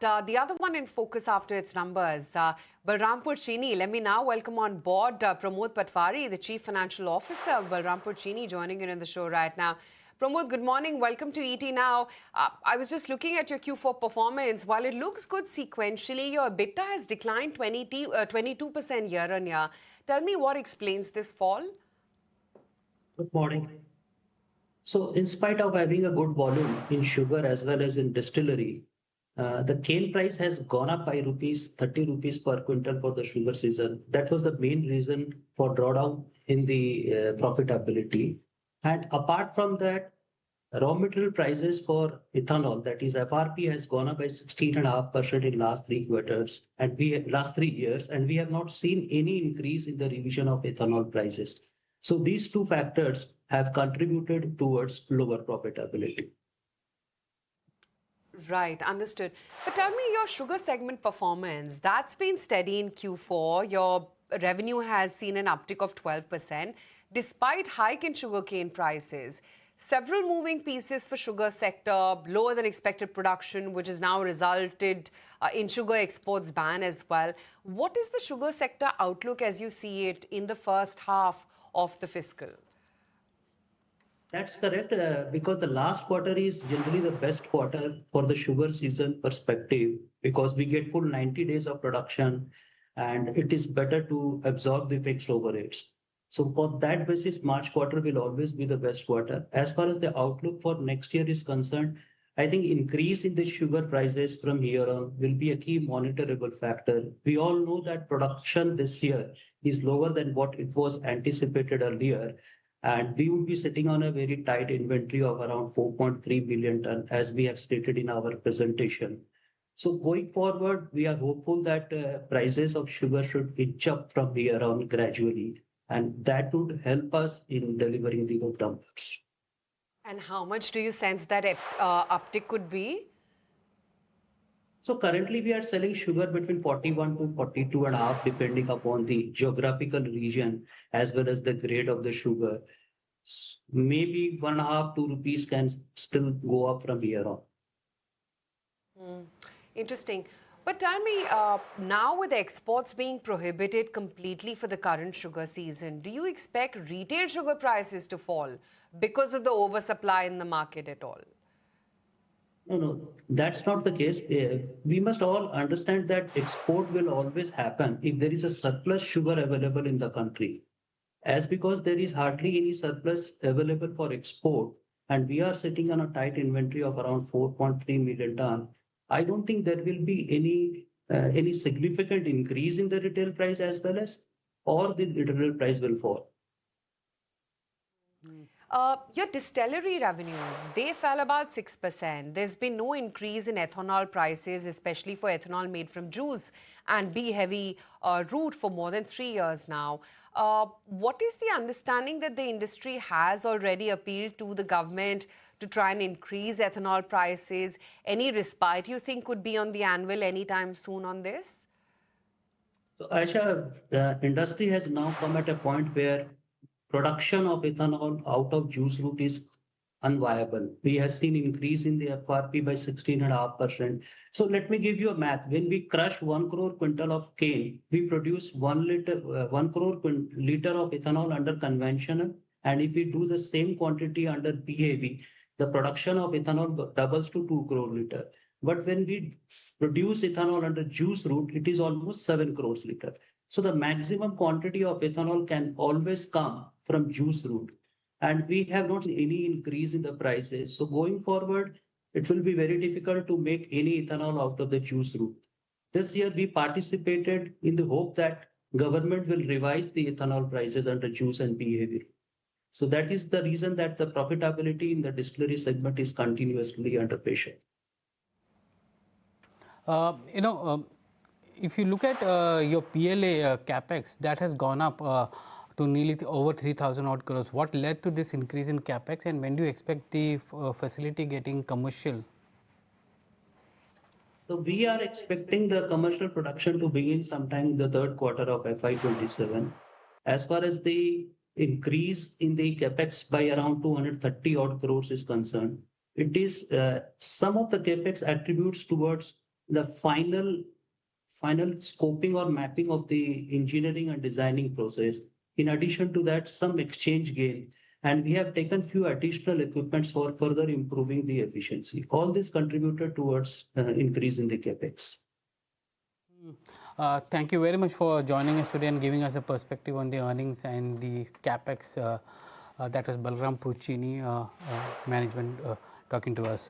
But the other one in focus after its numbers, Balrampur Chini. Let me now welcome on board Pramod Patwari, the Chief Financial Officer of Balrampur Chini, joining in the show right now. Pramod, good morning. Welcome to ET Now. I was just looking at your Q4 performance. While it looks good sequentially, your EBITDA has declined 22% year on year. Tell me what explains this fall? Good morning. So, in spite of having a good volume in sugar as well as in distillery, the cane price has gone up by rupees 30 rupees per quintal for the sugar season. That was the main reason for drawdown in the profitability. And apart from that, raw material prices for ethanol, that is FRP, has gone up by 16.5% in last 3 quarters and last 3 years, and we have not seen any increase in the revision of ethanol prices. So these two factors have contributed towards lower profitability. Right, understood. But tell me your sugar segment performance. That's been steady in Q4. Your revenue has seen an uptick of 12% despite hike in sugarcane prices. Several moving pieces for sugar sector, lower than expected production, which has now resulted in sugar exports ban as well. What is the sugar sector outlook as you see it in the first half of the fiscal? That's correct, because the last quarter is generally the best quarter for the sugar season perspective, because we get full 90 days of production and it is better to absorb the fixed overheads. So for that basis, March quarter will always be the best quarter. As far as the outlook for next year is concerned, I think increase in the sugar prices from here on will be a key monitorable factor. We all know that production this year is lower than what it was anticipated earlier, and we would be sitting on a very tight inventory of around 4.3 billion ton, as we have stated in our presentation. So going forward, we are hopeful that prices of sugar should inch up from here on gradually, and that would help us in delivering the good numbers. And how much do you sense that uptick could be? So currently we are selling sugar between 41 to 42 and a half, depending upon the geographical region as well as the grade of the sugar. Maybe 1.5, 2 rupees can still go up from here on. Interesting. But tell me, now with exports being prohibited completely for the current sugar season, do you expect retail sugar prices to fall because of the oversupply in the market at all? No, that's not the case. We must all understand that export will always happen if there is a surplus sugar available in the country. As because there is hardly any surplus available for export, and we are sitting on a tight inventory of around 4.3 million ton, I don't think there will be any significant increase in the retail price as well as, or the retail price will fall. Your distillery revenues, they fell about 6%. There's been no increase in ethanol prices, especially for ethanol made from juice and B-heavy route for more than 3 years now. What is the understanding that the industry has already appealed to the government to try and increase ethanol prices? Any respite you think could be on the anvil anytime soon on this? So Aisha, the industry has now come at a point where production of ethanol out of juice route is unviable. We have seen increase in the FRP by 16.5%. So let me give you a math. When we crush 1 crore quintal of cane, we produce 1 crore liter of ethanol under conventional. And if we do the same quantity under BAV, the production of ethanol doubles to 2 crore liter. But when we produce ethanol under juice route, it is almost 7 crores liter. So the maximum quantity of ethanol can always come from juice route. And we have not seen any increase in the prices. So going forward, it will be very difficult to make any ethanol out of the juice route. This year we participated in the hope that government will revise the ethanol prices under juice and behavior. So that is the reason that the profitability in the distillery segment is continuously under pressure. If you look at your PLA Capex, that has gone up to nearly over 3,000 odd crores. What led to this increase in Capex, and when do you expect the facility getting commercial? So we are expecting the commercial production to begin sometime in the third quarter of FY27. As far as the increase in the Capex by around 230 odd crores is concerned, it is some of the Capex attributes towards the final scoping or mapping of the engineering and designing process. In addition to that, some exchange gain, and we have taken few additional equipments for further improving the efficiency. All this contributed towards increase in the capex. Thank you very much for joining us today and giving us a perspective on the earnings and the capex. That was Balrampur Chini management talking to us.